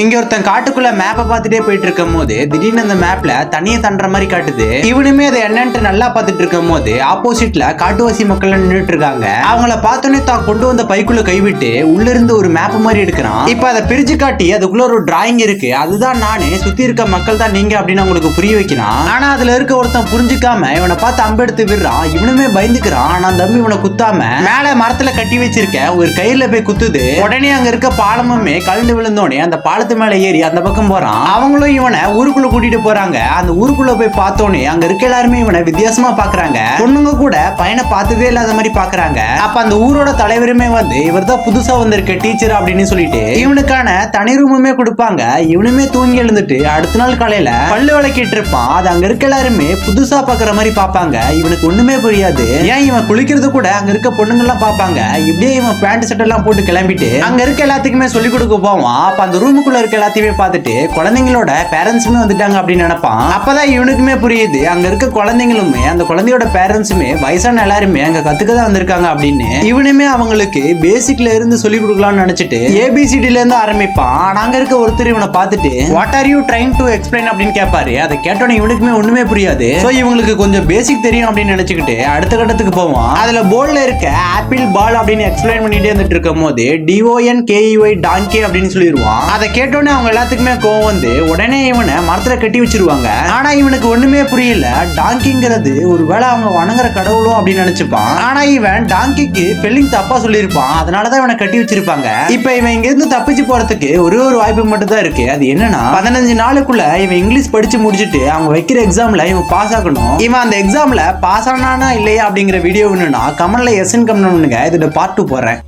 இங்க ஒருத்தன் காட்டுக்குள்ள மேப்பை பார்த்துட்டே போயிட்டு இருக்கும் போது திடீர்னு அந்த மேப்ல தனியை தண்டுற மாதிரி காட்டுது. இவனுமே அதை என்னன்ட்டு நல்லா பார்த்துட்டு இருக்கும் போது ஆப்போசிட்ல காட்டுவாசி மக்கள் நின்றுட்டு இருக்காங்க. அவங்கள பார்த்தோன்னே தான் கொண்டு வந்த பைக்குள்ள கைவிட்டு உள்ள இருந்து ஒரு மேப் மாதிரி எடுக்கிறான். இப்ப அதை பிரிச்சு காட்டி அதுக்குள்ள ஒரு டிராயிங் இருக்கு, அதுதான் நானே, சுத்தி இருக்க மக்கள் தான் நீங்க அப்படின்னு அவங்களுக்கு புரிய வைக்கிறான். ஆனா அதுல இருக்க ஒருத்தன் புரிஞ்சுக்காம இவனை பார்த்து அம்பெடுத்து விடுறான். இவனுமே பயந்துக்கிறான். ஆனா அந்த அம்பு இவனை குத்தாம மேல மரத்துல கட்டி வச்சிருக்க ஒரு கயிறுல போய் குத்துது. உடனே அங்க இருக்க பாலமுமே கலந்து விழுந்தோடனே அந்த பாலத்து மேல ஏறி அந்த பக்கம் போறான். அவங்களும் இவனை ஊருக்குள்ள கூட்டிட்டு போறாங்க. அந்த ஊருக்குள்ள போய் பார்த்தோன்னே அங்க இருக்க எல்லாருமே இவனை வித்தியாசமா பாக்குறாங்க. பொண்ணுங்க கூட பையனை பார்த்ததே இல்லாத மாதிரி பாக்குறாங்க. அப்ப அந்த ஊரோட தலைவருமே வந்து இவர் தான் புதுசா வந்திருக்க டீச்சர் அப்படின்னு சொல்லிட்டு இவனுக்கான தனி ரூமுமே கொடுப்பாங்க. இவனுமே தூங்கி எழுந்துட்டு அடுத்த நாள் காலையில பல்லு விளக்கிட்டு இருப்பான். அது அங்க இருக்க எல்லாருமே புதுசா பாக்குற மாதிரி பாப்பாங்க. இவனுக்கு ஒண்ணுமே புரியாது. ஏன் இவன் குளிக்கிறது கூட அங்க இருக்க பொண்ணுங்க எல்லாம் பாப்பாங்க. இப்படியே இவன் பேண்ட் ஷர்ட் எல்லாம் போட்டு கிளம்பிட்டு அங்க இருக்க எல்லாத்துக்குமே சொல்லி கொடுக்க போவான். அப்ப அந்த ரூமுக்குள்ள இருக்க எல்லாத்தையுமே பார்த்துட்டு குழந்தைங்களோட பேரண்ட்ஸுமே வந்துட்டாங்க அப்படின்னு நினைப்பான். அப்பதான் இவனுக்குமே புரியுது அங்க இருக்க குழந்தைங்களுமே அந்த குழந்தையோட பேரண்ட்ஸுமே வயசான எல்லாருமே அங்க கத்துக்கதான் வந்திருக்காங்க அப்படின்னு. இவனுமே அவங்களுக்கு பேசிக்ல இருந்து சொல்லி கொடுக்கலாம்னு நினைச்சிட்டு ஏபிசிடில இருந்து ஆரம்பிப்பான். நாங்க இருக்க ஒருத்தர் இவனை பார்த்துட்டு what are you trying to explain அப்படின்னு கேட்பாரு. அதை கேட்டோன்னே இவனுக்குமே ஒண்ணுமே புரியாது. சோ இவங்களுக்கு கொஞ்சம் பேசிக் தெரியும் அப்படின்னு நினைச்சுக்கிட்டு அடுத்த கட்டத்துக்கு போவான். அதுல போர்ட்ல இருக்க ஆப்பிள் பால் அப்படின்னு எக்ஸ்பிளைன் பண்ணிட்டே இருந்துட்டு இருக்கும் போது DONKEY டாங்கி அப்படின்னு சொல்லிடுவான். அதை கேட்டோன்னே அவங்க எல்லாத்துக்குமே கோவம் வந்து உடனே இவனை மரத்துல கட்டி வச்சிருவாங்க. ஆனா இவனுக்கு ஒண்ணுமே புரியல. டாங்கிங்கிறது ஒருவேளை அவங்க வணங்குற கடவுளும் அப்படின்னு நினைச்சுப்பான். ஆனா இவன் டாங்கிக்கு ஸ்பெல்லிங் தப்பா சொல்லியிருப்பான். அதனாலதான் இவனை கட்டி வச்சிருப்பாங்க. இப்ப இவன் இங்க இருந்து தப்பிச்சு போறதுக்கு ஒரு வாய்ப்பு மட்டும் தான் இருக்கு. அது என்னன்னா 15 நாளுக்குள்ள இவன் இங்கிலீஷ் படிச்சு முடிச்சுட்டு அவங்க வைக்கிற எக்ஸாம்ல இவன் பாஸ் ஆகணும். இவன் அந்த எக்ஸாம்ல பாஸ் ஆனானா இல்லையா அப்படிங்கிற வீடியோ வேணும்னா கமெண்ட்ல எஸ்ன்னு கமெண்ட் பண்ணுங்க. இதோட பார்ட் 2 போறேன்.